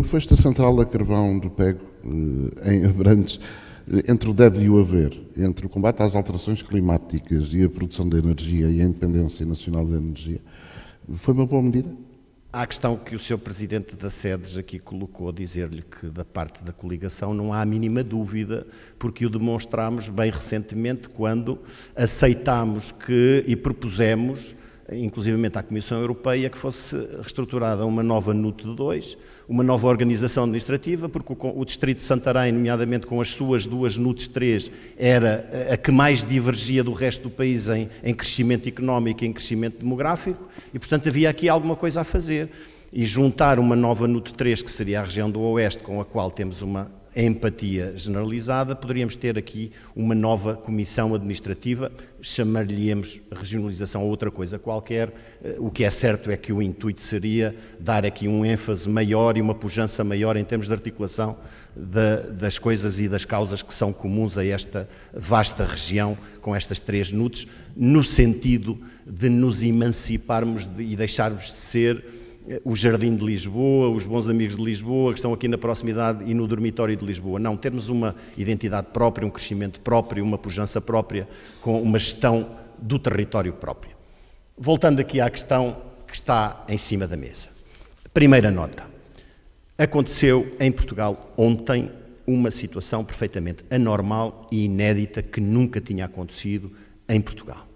O fecho da central a carvão do Pego, em Abrantes, entre o deve e o haver, entre o combate às alterações climáticas e a produção de energia e a independência nacional da energia, foi uma boa medida? Há a questão que o Sr. Presidente da SEDES aqui colocou, dizer-lhe que da parte da coligação não há a mínima dúvida, porque o demonstramos bem recentemente quando aceitámos que e propusemos, inclusivamente à Comissão Europeia, que fosse reestruturada uma nova NUT 2, uma nova organização administrativa, porque o Distrito de Santarém, nomeadamente com as suas duas NUTs 3, era a que mais divergia do resto do país em crescimento económico e em crescimento demográfico, e portanto havia aqui alguma coisa a fazer. E juntar uma nova NUT 3, que seria a região do Oeste, com a qual temos uma empatia generalizada, poderíamos ter aqui uma nova comissão administrativa, chamar-lhe-íamos regionalização ou outra coisa qualquer. O que é certo é que o intuito seria dar aqui um ênfase maior e uma pujança maior em termos de articulação das coisas e das causas que são comuns a esta vasta região, com estas 3 NUTs, no sentido de nos emanciparmos e deixarmos de ser o Jardim de Lisboa, os Bons Amigos de Lisboa, que estão aqui na proximidade e no dormitório de Lisboa. Não, termos uma identidade própria, um crescimento próprio, uma pujança própria, com uma gestão do território próprio. Voltando aqui à questão que está em cima da mesa. Primeira nota. Aconteceu em Portugal ontem uma situação perfeitamente anormal e inédita que nunca tinha acontecido em Portugal.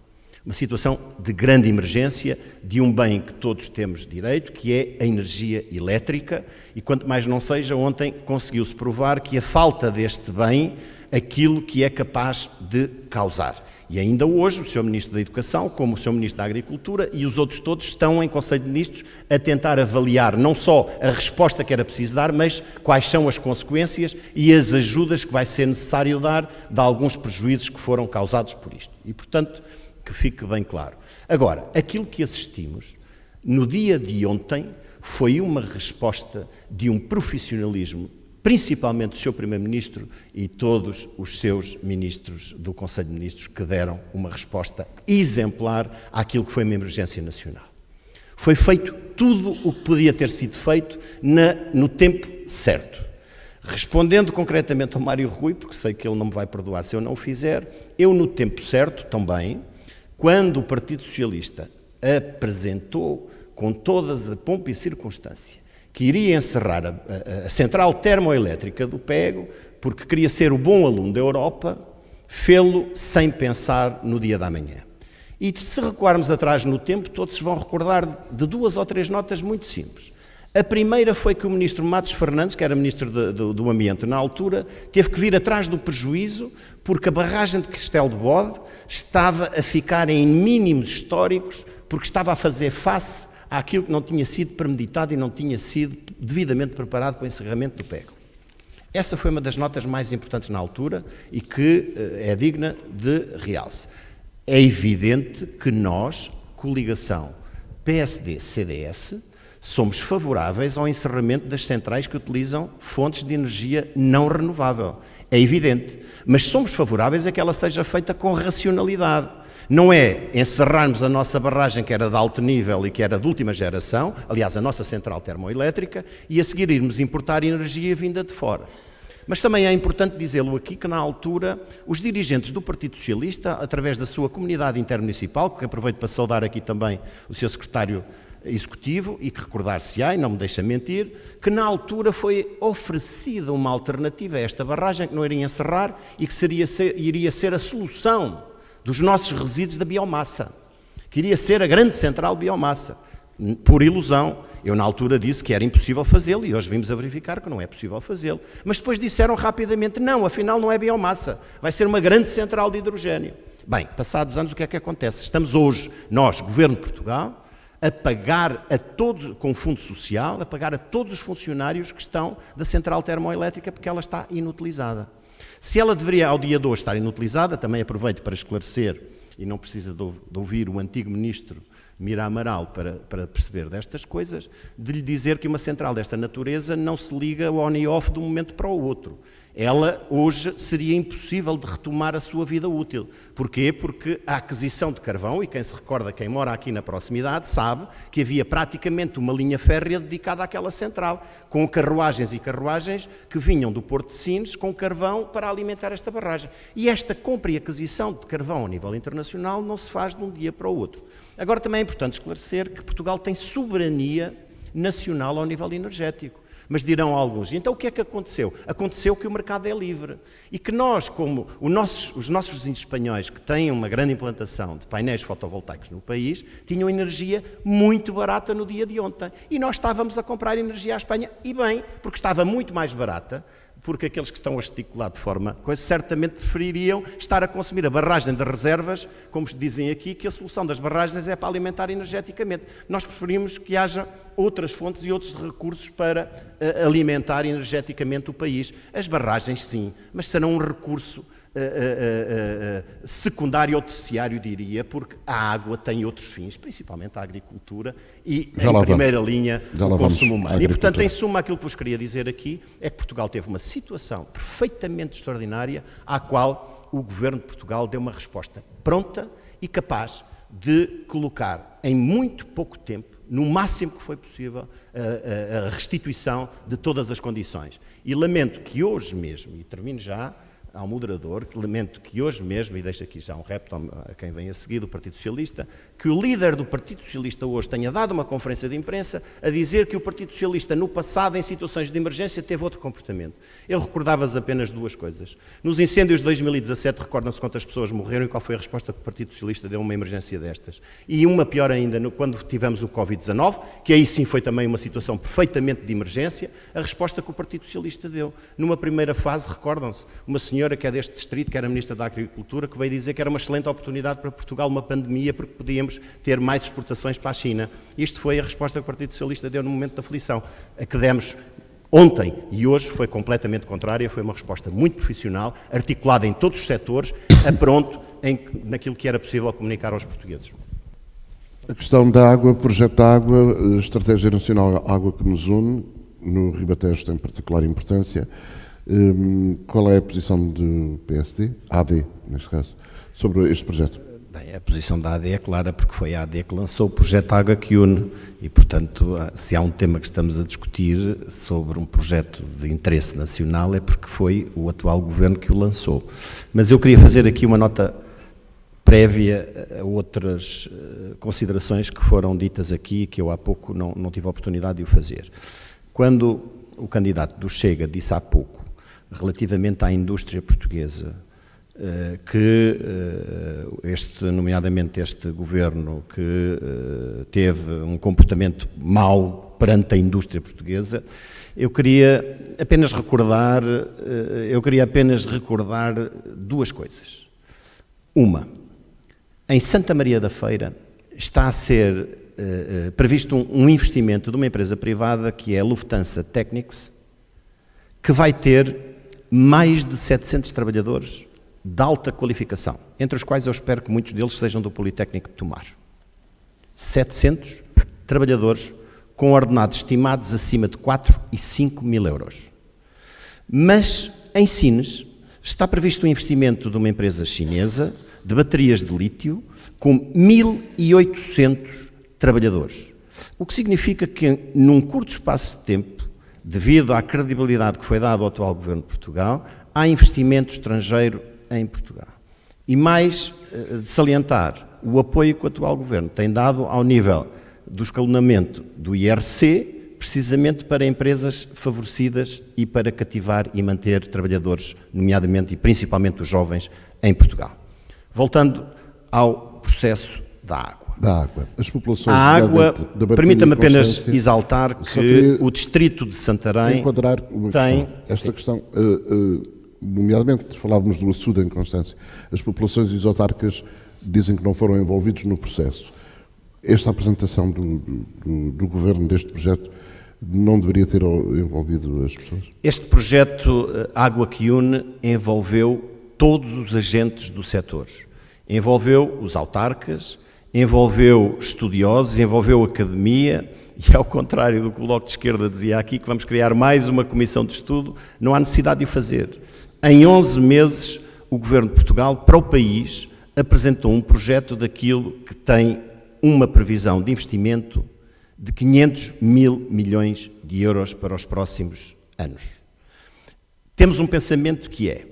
Uma situação de grande emergência de um bem que todos temos direito, que é a energia elétrica, e quanto mais não seja, ontem conseguiu-se provar que a falta deste bem, aquilo que é capaz de causar. E ainda hoje o Sr. Ministro da Educação, como o Sr. Ministro da Agricultura e os outros todos estão em Conselho de Ministros a tentar avaliar não só a resposta que era preciso dar, mas quais são as consequências e as ajudas que vai ser necessário dar de alguns prejuízos que foram causados por isto. E, portanto, que fique bem claro. Agora, aquilo que assistimos no dia de ontem foi uma resposta de um profissionalismo, principalmente do Sr. Primeiro-Ministro e todos os seus ministros do Conselho de Ministros, que deram uma resposta exemplar àquilo que foi uma emergência nacional. Foi feito tudo o que podia ter sido feito no tempo certo. Respondendo concretamente ao Mário Rui, porque sei que ele não me vai perdoar se eu não o fizer, eu no tempo certo também, quando o Partido Socialista apresentou com toda a pompa e circunstância que iria encerrar a central termoelétrica do Pego, porque queria ser o bom aluno da Europa, fê-lo sem pensar no dia da manhã. E se recuarmos atrás no tempo, todos se vão recordar de 2 ou 3 notas muito simples. A primeira foi que o ministro Matos Fernandes, que era ministro do Ambiente na altura, teve que vir atrás do prejuízo porque a barragem de Castelo de Bode estava a ficar em mínimos históricos porque estava a fazer face àquilo que não tinha sido premeditado e não tinha sido devidamente preparado com o encerramento do Pego. Essa foi uma das notas mais importantes na altura e que é digna de realce. É evidente que nós, coligação PSD-CDS, somos favoráveis ao encerramento das centrais que utilizam fontes de energia não renovável. É evidente. Mas somos favoráveis a que ela seja feita com racionalidade. Não é encerrarmos a nossa barragem, que era de alto nível e que era de última geração, aliás, a nossa central termoelétrica, e a seguir irmos importar energia vinda de fora. Mas também é importante dizê-lo aqui que, na altura, os dirigentes do Partido Socialista, através da sua comunidade intermunicipal, que aproveito para saudar aqui também o seu secretário executivo, e que recordar-se-á, e não me deixa mentir, que na altura foi oferecida uma alternativa a esta barragem que não iria encerrar e que iria ser a solução dos nossos resíduos da biomassa, que iria ser a grande central de biomassa. Por ilusão, eu na altura disse que era impossível fazê-lo e hoje vimos a verificar que não é possível fazê-lo. Mas depois disseram rapidamente, não, afinal não é biomassa, vai ser uma grande central de hidrogénio. Bem, passados anos o que é que acontece? Estamos hoje, nós, Governo de Portugal, a pagar a todos, com o Fundo Social, a pagar a todos os funcionários que estão da central termoelétrica porque ela está inutilizada. Se ela deveria, ao dia de hoje, estar inutilizada, também aproveito para esclarecer, e não precisa de ouvir o antigo ministro Mira Amaral para perceber destas coisas, de lhe dizer que uma central desta natureza não se liga on e off de um momento para o outro. ela hoje seria impossível de retomar a sua vida útil. Porquê? Porque a aquisição de carvão, e quem se recorda, quem mora aqui na proximidade, sabe que havia praticamente uma linha férrea dedicada àquela central, com carruagens e carruagens que vinham do Porto de Sines com carvão para alimentar esta barragem. E esta compra e aquisição de carvão a nível internacional não se faz de um dia para o outro. Agora também é importante esclarecer que Portugal tem soberania nacional ao nível energético. Mas dirão alguns, então o que é que aconteceu? Aconteceu que o mercado é livre e que nós, como os nossos vizinhos espanhóis, que têm uma grande implantação de painéis fotovoltaicos no país, tinham energia muito barata no dia de ontem. E nós estávamos a comprar energia à Espanha, e bem, porque estava muito mais barata, porque aqueles que estão a gesticular de forma coisa certamente prefeririam estar a consumir a barragem de reservas, como dizem aqui, que a solução das barragens é para alimentar energeticamente. Nós preferimos que haja outras fontes e outros recursos para alimentar energeticamente o país. As barragens, sim, mas serão um recurso secundário ou terciário, diria, porque a água tem outros fins, principalmente a agricultura e, em primeira linha, o consumo humano. E, portanto, em suma, aquilo que vos queria dizer aqui é que Portugal teve uma situação perfeitamente extraordinária à qual o Governo de Portugal deu uma resposta pronta e capaz de colocar em muito pouco tempo, no máximo que foi possível, a restituição de todas as condições. E lamento que hoje mesmo, e termino já, ao moderador, que lamento que hoje mesmo, e deixo aqui já um repto a quem vem a seguir do Partido Socialista, que o líder do Partido Socialista hoje tenha dado uma conferência de imprensa a dizer que o Partido Socialista no passado, em situações de emergência, teve outro comportamento. Eu recordava-vos apenas duas coisas. Nos incêndios de 2017, recordam-se quantas pessoas morreram e qual foi a resposta que o Partido Socialista deu a uma emergência destas. E uma pior ainda, quando tivemos o Covid-19, que aí sim foi também uma situação perfeitamente de emergência, a resposta que o Partido Socialista deu. Numa primeira fase, recordam-se, uma senhora que é deste distrito, que era Ministra da Agricultura, que veio dizer que era uma excelente oportunidade para Portugal, uma pandemia, porque podíamos ter mais exportações para a China. Isto foi a resposta que o Partido Socialista deu no momento da aflição. A que demos ontem e hoje foi completamente contrária, foi uma resposta muito profissional, articulada em todos os setores, a pronto naquilo que era possível comunicar aos portugueses. A questão da água, projeto da água, Estratégia Nacional Água que nos une, no Ribatejo tem particular importância. Qual é a posição do PSD, AD, neste caso, sobre este projeto? Bem, a posição da AD é clara, porque foi a AD que lançou o projeto Água que une e, portanto, se há um tema que estamos a discutir sobre um projeto de interesse nacional é porque foi o atual governo que o lançou. Mas eu queria fazer aqui uma nota prévia a outras considerações que foram ditas aqui, que eu há pouco não tive a oportunidade de o fazer. Quando o candidato do Chega disse há pouco, relativamente à indústria portuguesa, que nomeadamente este governo que teve um comportamento mau perante a indústria portuguesa, eu queria apenas recordar duas coisas. Uma, em Santa Maria da Feira está a ser previsto um investimento de uma empresa privada que é a Lufthansa Technics, que vai ter mais de 700 trabalhadores de alta qualificação, entre os quais eu espero que muitos deles sejam do Politécnico de Tomar. 700 trabalhadores com ordenados estimados acima de 4 e 5 mil euros. Mas, em Sines, está previsto um investimento de uma empresa chinesa de baterias de lítio com 1.800 trabalhadores. O que significa que, num curto espaço de tempo, devido à credibilidade que foi dada ao atual Governo de Portugal, há investimento estrangeiro em Portugal. E mais de salientar o apoio que o atual Governo tem dado ao nível do escalonamento do IRC, precisamente para empresas favorecidas e para cativar e manter trabalhadores, nomeadamente e principalmente os jovens, em Portugal. Voltando ao processo da água. As populações a água, permita-me apenas exaltar que o distrito de Santarém tem... Esta questão, nomeadamente, falávamos do açude em Constância, as populações e os autarcas dizem que não foram envolvidos no processo. Esta apresentação do Governo deste projeto não deveria ter envolvido as pessoas? Este projeto Água que une envolveu todos os agentes do setor. Envolveu os autarcas, envolveu estudiosos, envolveu academia, e ao contrário do que o Bloco de Esquerda dizia aqui, que vamos criar mais uma comissão de estudo, não há necessidade de o fazer. Em 11 meses, o Governo de Portugal, para o país, apresentou um projeto daquilo que tem uma previsão de investimento de 500 mil milhões de euros para os próximos anos. Temos um pensamento que é,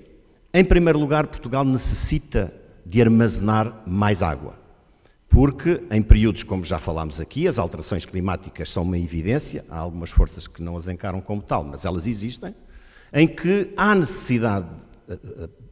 em primeiro lugar, Portugal necessita de armazenar mais água, porque em períodos, como já falámos aqui, as alterações climáticas são uma evidência, há algumas forças que não as encaram como tal, mas elas existem, em que há necessidade,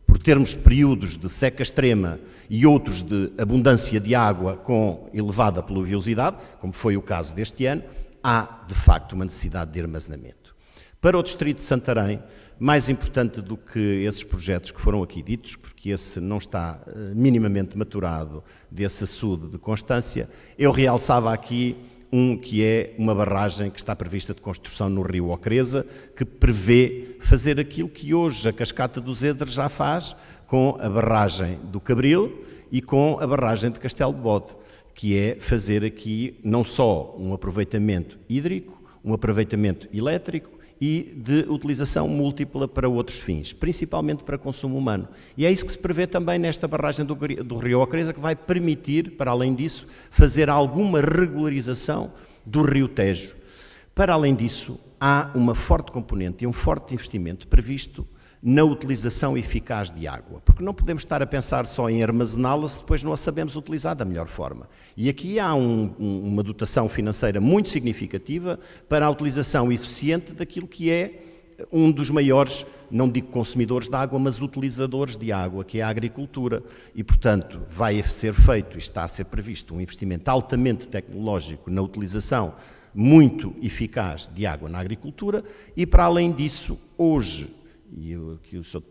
por termos períodos de seca extrema e outros de abundância de água com elevada pluviosidade, como foi o caso deste ano, há de facto uma necessidade de armazenamento. Para o Distrito de Santarém, mais importante do que esses projetos que foram aqui ditos, porque esse não está minimamente maturado desse açude de Constância, eu realçava aqui um que é uma barragem que está prevista de construção no rio Ocreza, que prevê fazer aquilo que hoje a Cascata dos Edres já faz com a barragem do Cabril e com a barragem de Castelo de Bode, que é fazer aqui não só um aproveitamento hídrico, um aproveitamento elétrico, e de utilização múltipla para outros fins, principalmente para consumo humano. E é isso que se prevê também nesta barragem do rio Ocreza, que vai permitir, para além disso, fazer alguma regularização do rio Tejo. Para além disso, há uma forte componente e um forte investimento previsto na utilização eficaz de água, porque não podemos estar a pensar só em armazená-la se depois não a sabemos utilizar da melhor forma. E aqui há uma dotação financeira muito significativa para a utilização eficiente daquilo que é um dos maiores, não digo consumidores de água, mas utilizadores de água, que é a agricultura. E, portanto, vai ser feito e está a ser previsto um investimento altamente tecnológico na utilização muito eficaz de água na agricultura e, para além disso, hoje, e eu, que o Sr.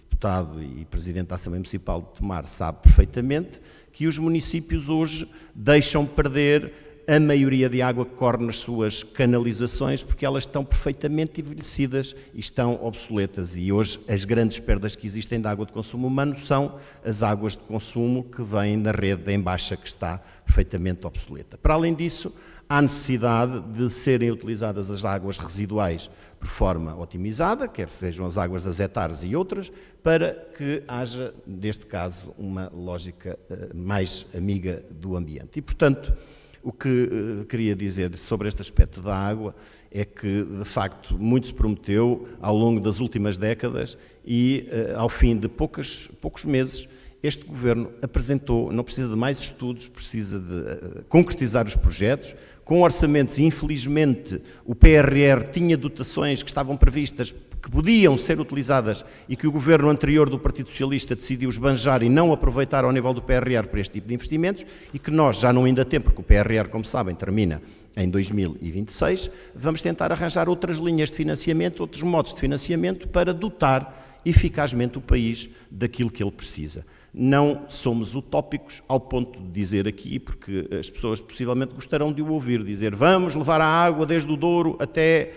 Deputado e Presidente da Assembleia Municipal de Tomar sabe perfeitamente que os municípios hoje deixam perder a maioria de água que corre nas suas canalizações porque elas estão perfeitamente envelhecidas e estão obsoletas. E hoje as grandes perdas que existem de água de consumo humano são as águas de consumo que vêm na rede em baixa, que está perfeitamente obsoleta. Para além disso, há necessidade de serem utilizadas as águas residuais por forma otimizada, quer sejam as águas das hectares e outras, para que haja, neste caso, uma lógica mais amiga do ambiente. E, portanto, o que queria dizer sobre este aspecto da água é que, de facto, muito se prometeu ao longo das últimas décadas e, ao fim de poucos meses, este Governo apresentou, não precisa de mais estudos, precisa de concretizar os projetos, com orçamentos, e infelizmente o PRR tinha dotações que estavam previstas, que podiam ser utilizadas e que o Governo anterior do Partido Socialista decidiu esbanjar e não aproveitar ao nível do PRR para este tipo de investimentos e que nós já não ainda temos, porque o PRR, como sabem, termina em 2026, vamos tentar arranjar outras linhas de financiamento, outros modos de financiamento para dotar eficazmente o país daquilo que ele precisa. Não somos utópicos ao ponto de dizer aqui, porque as pessoas possivelmente gostarão de o ouvir, dizer vamos levar a água desde o Douro até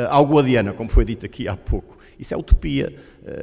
ao Guadiana, como foi dito aqui há pouco. Isso é utopia.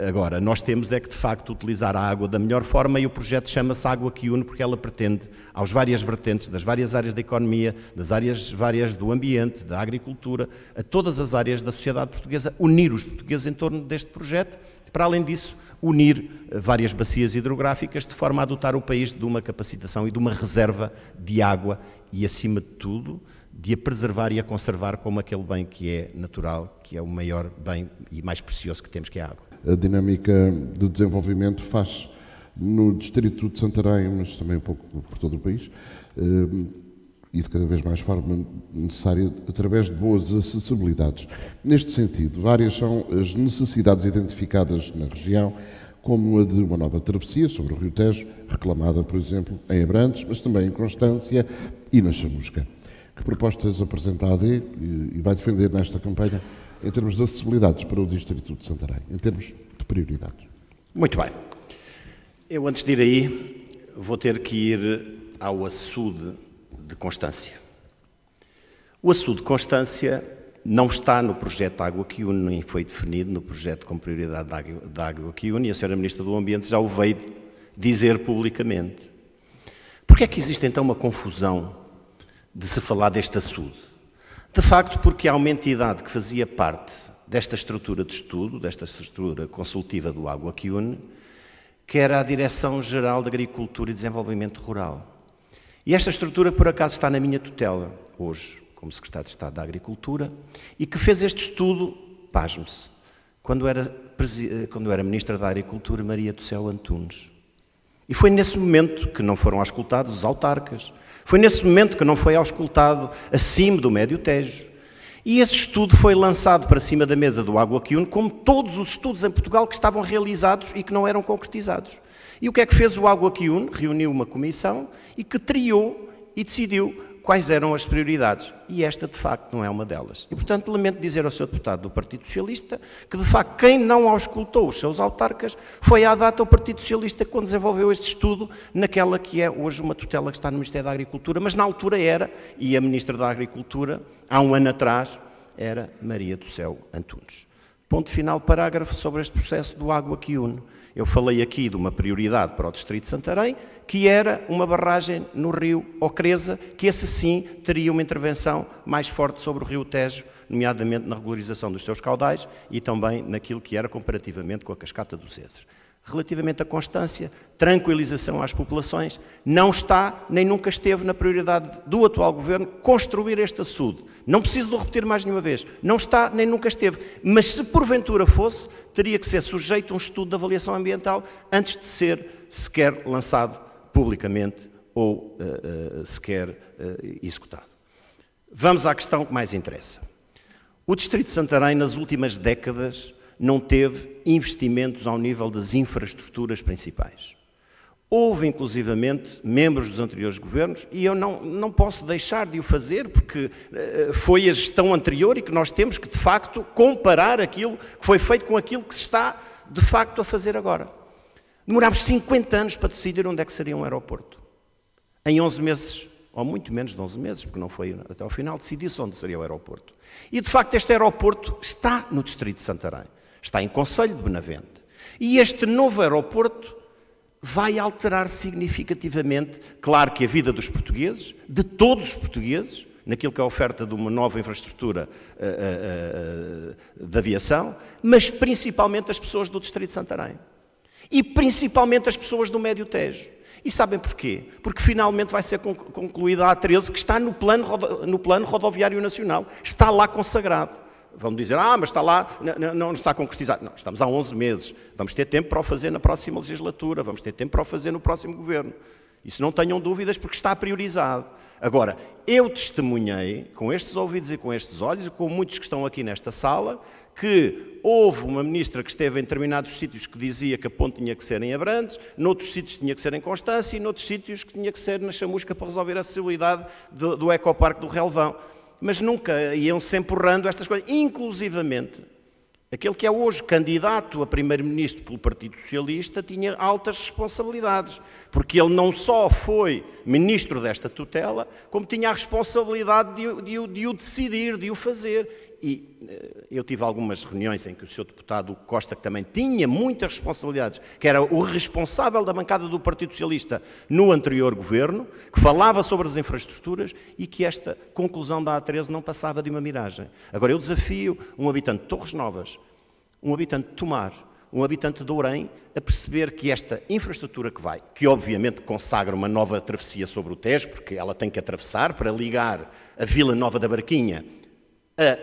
Agora, nós temos é que, de facto, utilizar a água da melhor forma e o projeto chama-se Água que Une porque ela pretende, aos várias vertentes, das várias áreas da economia, das áreas várias do ambiente, da agricultura, a todas as áreas da sociedade portuguesa, unir os portugueses em torno deste projeto. Para além disso, unir várias bacias hidrográficas de forma a dotar o país de uma capacitação e de uma reserva de água e, acima de tudo, de a preservar e a conservar como aquele bem que é natural, que é o maior bem e mais precioso que temos, que é a água. A dinâmica de desenvolvimento faz no Distrito de Santarém, mas também um pouco por todo o país, e de cada vez mais forma necessária, através de boas acessibilidades. Neste sentido, várias são as necessidades identificadas na região, como a de uma nova travessia sobre o Rio Tejo, reclamada, por exemplo, em Abrantes, mas também em Constância e na Chamusca. Que propostas apresenta a AD e vai defender nesta campanha em termos de acessibilidades para o Distrito de Santarém, em termos de prioridades? Muito bem. Eu, antes de ir aí, vou ter que ir ao açude de Constância. O açude de Constância não está no projeto Água que Une, nem foi definido no projeto como prioridade da Água que Une, e a Sra. Ministra do Ambiente já o veio dizer publicamente. Porquê é que existe então uma confusão de se falar deste açude? De facto, porque há uma entidade que fazia parte desta estrutura de estudo, desta estrutura consultiva do Água que Une, que era a Direção-Geral de Agricultura e Desenvolvimento Rural. E esta estrutura, por acaso, está na minha tutela, hoje, como Secretário de Estado da Agricultura, e que fez este estudo, pasme-se, quando era Ministra da Agricultura, Maria do Céu Antunes. E foi nesse momento que não foram auscultados os autarcas, foi nesse momento que não foi auscultado acima do Médio Tejo. E esse estudo foi lançado para cima da mesa do Água que Une, como todos os estudos em Portugal que estavam realizados e que não eram concretizados. E o que é que fez o Água que Une? Reuniu uma comissão e que triou e decidiu quais eram as prioridades. E esta, de facto, não é uma delas. E, portanto, lamento dizer ao Sr. Deputado do Partido Socialista que, de facto, quem não auscultou os seus autarcas foi à data o Partido Socialista quando desenvolveu este estudo naquela que é hoje uma tutela que está no Ministério da Agricultura, mas na altura era, e a Ministra da Agricultura, há um ano atrás, era Maria do Céu Antunes. Ponto final, parágrafo sobre este processo do Água que Une. Eu falei aqui de uma prioridade para o Distrito de Santarém, que era uma barragem no rio Ocreza, que esse sim teria uma intervenção mais forte sobre o rio Tejo, nomeadamente na regularização dos seus caudais e também naquilo que era comparativamente com a cascata do César. Relativamente à constância, tranquilização às populações, não está nem nunca esteve na prioridade do atual Governo construir este açude. Não preciso de repetir mais nenhuma vez. Não está nem nunca esteve. Mas se porventura fosse, teria que ser sujeito a um estudo de avaliação ambiental antes de ser sequer lançado publicamente ou sequer executado. Vamos à questão que mais interessa. O Distrito de Santarém, nas últimas décadas, não teve investimentos ao nível das infraestruturas principais. Houve, inclusivamente, membros dos anteriores governos, e eu não posso deixar de o fazer, porque foi a gestão anterior e que nós temos que, de facto, comparar aquilo que foi feito com aquilo que se está, de facto, a fazer agora. Demorámos 50 anos para decidir onde é que seria um aeroporto. Em 11 meses, ou muito menos de 11 meses, porque não foi até ao final, decidiu-se onde seria o aeroporto. E, de facto, este aeroporto está no Distrito de Santarém. Está em Conselho de Benavente. E este novo aeroporto vai alterar significativamente, claro que a vida dos portugueses, de todos os portugueses, naquilo que é a oferta de uma nova infraestrutura de aviação, mas principalmente as pessoas do Distrito de Santarém. E principalmente as pessoas do Médio Tejo. E sabem porquê? Porque finalmente vai ser concluída a A13, que está no plano rodoviário nacional. Está lá consagrado. Vão dizer, mas está lá, não está concretizado. Não, estamos há 11 meses. Vamos ter tempo para o fazer na próxima legislatura, vamos ter tempo para o fazer no próximo governo. Isso não tenham dúvidas, porque está priorizado. Agora, eu testemunhei, com estes ouvidos e com estes olhos, e com muitos que estão aqui nesta sala, que houve uma ministra que esteve em determinados sítios que dizia que a ponte tinha que ser em Abrantes, noutros sítios tinha que ser em Constância e noutros sítios que tinha que ser na Chamusca para resolver a acessibilidade do ecoparque do Relvão. Mas nunca iam se empurrando estas coisas, inclusivamente aquele que é hoje candidato a primeiro-ministro pelo Partido Socialista tinha altas responsabilidades, porque ele não só foi ministro desta tutela, como tinha a responsabilidade de o decidir, de o fazer. E eu tive algumas reuniões em que o Sr. Deputado Costa, que também tinha muitas responsabilidades, que era o responsável da bancada do Partido Socialista no anterior governo, que falava sobre as infraestruturas e que esta conclusão da A13 não passava de uma miragem. Agora, eu desafio um habitante de Torres Novas, um habitante de Tomar, um habitante de Ourém, a perceber que esta infraestrutura que obviamente consagra uma nova travessia sobre o Tejo, porque ela tem que atravessar para ligar a Vila Nova da Barquinha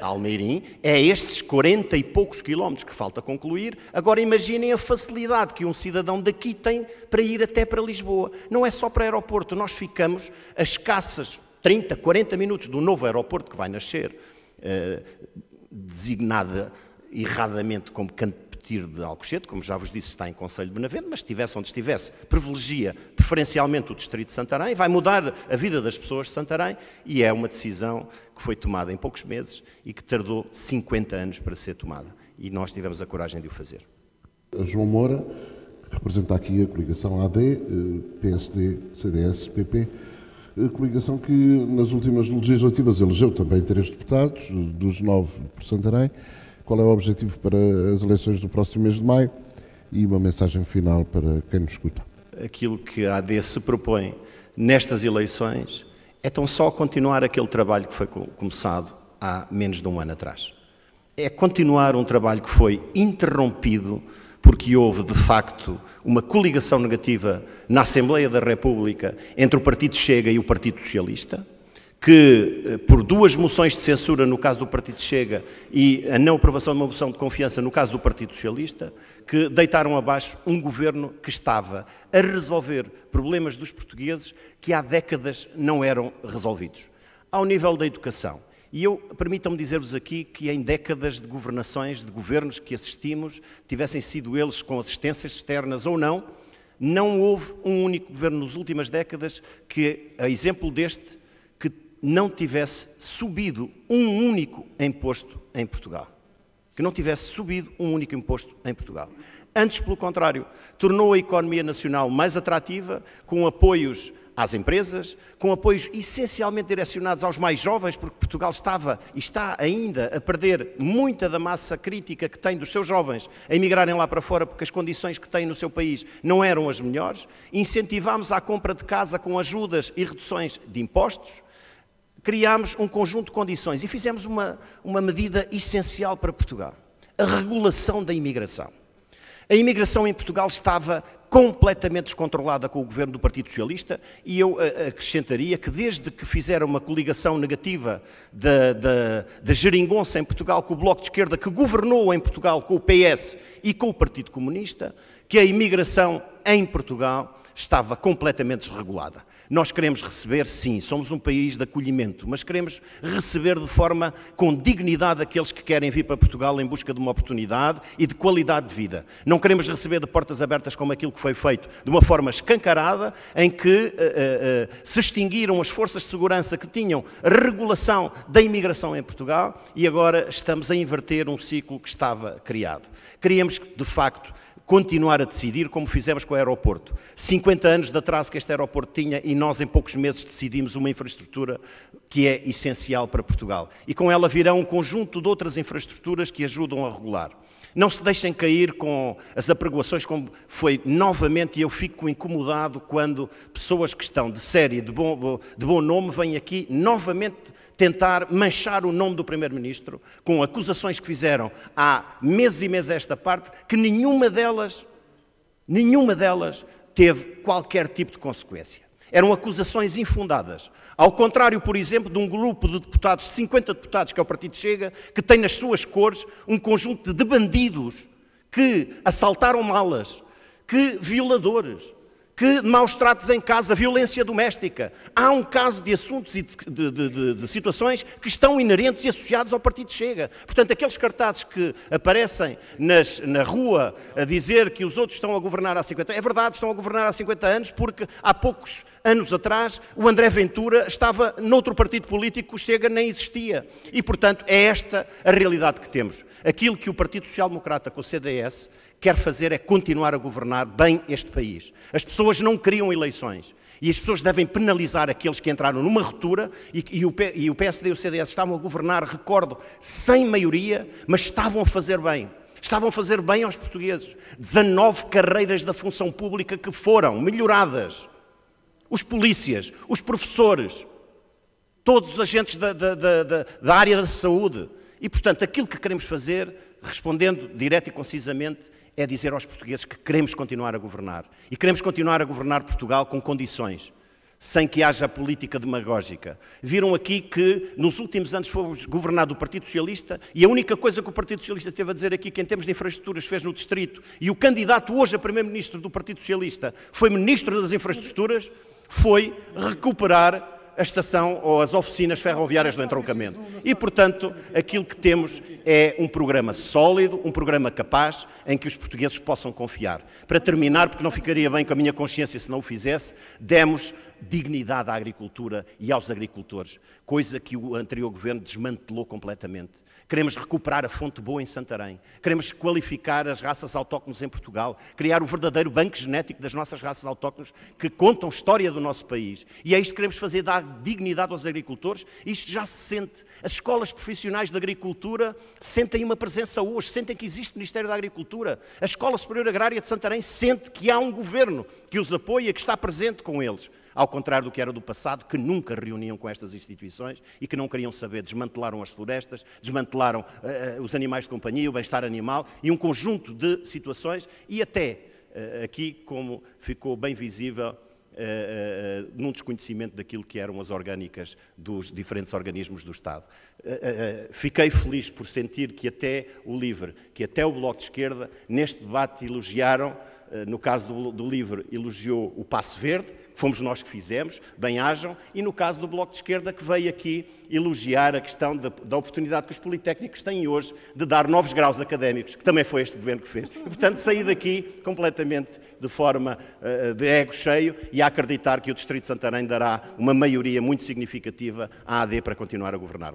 a Almeirim, é estes 40 e poucos quilómetros que falta concluir. Agora imaginem a facilidade que um cidadão daqui tem para ir até para Lisboa. Não é só para o aeroporto, nós ficamos a escassos 30, 40 minutos do novo aeroporto que vai nascer, designada erradamente como Canteiro de Alcochete, como já vos disse, está em Conselho de Benavente, mas estivesse onde estivesse, privilegia preferencialmente o Distrito de Santarém, vai mudar a vida das pessoas de Santarém e é uma decisão que foi tomada em poucos meses e que tardou 50 anos para ser tomada. E nós tivemos a coragem de o fazer. João Moura representa aqui a coligação AD, PSD, CDS, PP, coligação que nas últimas legislativas elegeu também 3 deputados, dos 9 por Santarém. Qual é o objetivo para as eleições do próximo mês de maio e uma mensagem final para quem nos escuta? Aquilo que a AD se propõe nestas eleições é tão só continuar aquele trabalho que foi começado há menos de um ano atrás. É continuar um trabalho que foi interrompido porque houve, de facto, uma coligação negativa na Assembleia da República entre o Partido Chega e o Partido Socialista, que, por 2 moções de censura no caso do Partido Chega e a não aprovação de uma moção de confiança no caso do Partido Socialista, que deitaram abaixo um governo que estava a resolver problemas dos portugueses que há décadas não eram resolvidos. Ao nível da educação, e permitam-me dizer-vos aqui que em décadas de governações, de governos que assistimos, tivessem sido eles com assistências externas ou não, não houve um único governo nas últimas décadas que, a exemplo deste, que não tivesse subido um único imposto em Portugal. Que não tivesse subido um único imposto em Portugal. Antes, pelo contrário, tornou a economia nacional mais atrativa, com apoios às empresas, com apoios essencialmente direcionados aos mais jovens, porque Portugal estava e está ainda a perder muita da massa crítica que tem dos seus jovens a emigrarem lá para fora porque as condições que têm no seu país não eram as melhores. Incentivámos a compra de casa com ajudas e reduções de impostos, criámos um conjunto de condições e fizemos uma medida essencial para Portugal, a regulação da imigração. A imigração em Portugal estava completamente descontrolada com o governo do Partido Socialista e eu acrescentaria que desde que fizeram uma coligação negativa da geringonça em Portugal com o Bloco de Esquerda, que governou em Portugal com o PS e com o Partido Comunista, que a imigração em Portugal estava completamente desregulada. Nós queremos receber, sim, somos um país de acolhimento, mas queremos receber de forma com dignidade aqueles que querem vir para Portugal em busca de uma oportunidade e de qualidade de vida. Não queremos receber de portas abertas como aquilo que foi feito, de uma forma escancarada, em que se extinguiram as forças de segurança que tinham regulação da imigração em Portugal e agora estamos a inverter um ciclo que estava criado. Queríamos, de facto, continuar a decidir como fizemos com o aeroporto. 50 anos de atraso que este aeroporto tinha e nós em poucos meses decidimos uma infraestrutura que é essencial para Portugal. E com ela virão um conjunto de outras infraestruturas que ajudam a regular. Não se deixem cair com as apregoações como foi novamente, e eu fico incomodado quando pessoas que estão de série, de bom nome, vêm aqui novamente tentar manchar o nome do Primeiro-Ministro com acusações que fizeram há meses e meses a esta parte, que nenhuma delas teve qualquer tipo de consequência. Eram acusações infundadas. Ao contrário, por exemplo, de um grupo de deputados, 50 deputados, que é o Partido Chega, que tem nas suas cores um conjunto de bandidos que assaltaram malas, que violadores, que maus tratos em casa, violência doméstica. Há um caso de assuntos e de situações que estão inerentes e associados ao Partido Chega. Portanto, aqueles cartazes que aparecem na rua a dizer que os outros estão a governar há 50 anos, é verdade, estão a governar há 50 anos porque há poucos anos atrás o André Ventura estava noutro partido político, o Chega nem existia. E, portanto, é esta a realidade que temos. Aquilo que o Partido Social Democrata com o CDS quer fazer é continuar a governar bem este país. As pessoas não queriam eleições e as pessoas devem penalizar aqueles que entraram numa ruptura e o PSD e o CDS estavam a governar, recordo, sem maioria, mas estavam a fazer bem. Estavam a fazer bem aos portugueses. 19 carreiras da função pública que foram melhoradas. Os polícias, os professores, todos os agentes da área da saúde. E, portanto, aquilo que queremos fazer, respondendo direto e concisamente, é dizer aos portugueses que queremos continuar a governar. E queremos continuar a governar Portugal com condições, sem que haja política demagógica. Viram aqui que nos últimos anos fomos governado o Partido Socialista e a única coisa que o Partido Socialista teve a dizer aqui, que em termos de infraestruturas fez no Distrito, e o candidato hoje a Primeiro-Ministro do Partido Socialista foi Ministro das Infraestruturas, foi recuperar a estação ou as oficinas ferroviárias do entroncamento. E, portanto, aquilo que temos é um programa sólido, um programa capaz, em que os portugueses possam confiar. Para terminar, porque não ficaria bem com a minha consciência se não o fizesse, demos dignidade à agricultura e aos agricultores, coisa que o anterior governo desmantelou completamente. Queremos recuperar a Fonte Boa em Santarém. Queremos qualificar as raças autóctones em Portugal. Criar o verdadeiro banco genético das nossas raças autóctones que contam história do nosso país. E é isto que queremos fazer, dar dignidade aos agricultores. Isto já se sente. As escolas profissionais de agricultura sentem uma presença hoje, sentem que existe o Ministério da Agricultura. A Escola Superior Agrária de Santarém sente que há um governo que os apoia, que está presente com eles. ao contrário do que era do passado, que nunca reuniam com estas instituições e que não queriam saber. Desmantelaram as florestas, desmantelaram os animais de companhia, o bem-estar animal e um conjunto de situações e até aqui, como ficou bem visível, num desconhecimento daquilo que eram as orgânicas dos diferentes organismos do Estado. Fiquei feliz por sentir que até o LIVRE, que até o Bloco de Esquerda, neste debate elogiaram, no caso do LIVRE, elogiou o Passo Verde, que fomos nós que fizemos, bem-ajam, e no caso do Bloco de Esquerda, que veio aqui elogiar a questão da oportunidade que os politécnicos têm hoje de dar novos graus académicos, que também foi este governo que fez. E, portanto, saí daqui completamente de forma de ego cheio e a acreditar que o Distrito de Santarém dará uma maioria muito significativa à AD para continuar a governar.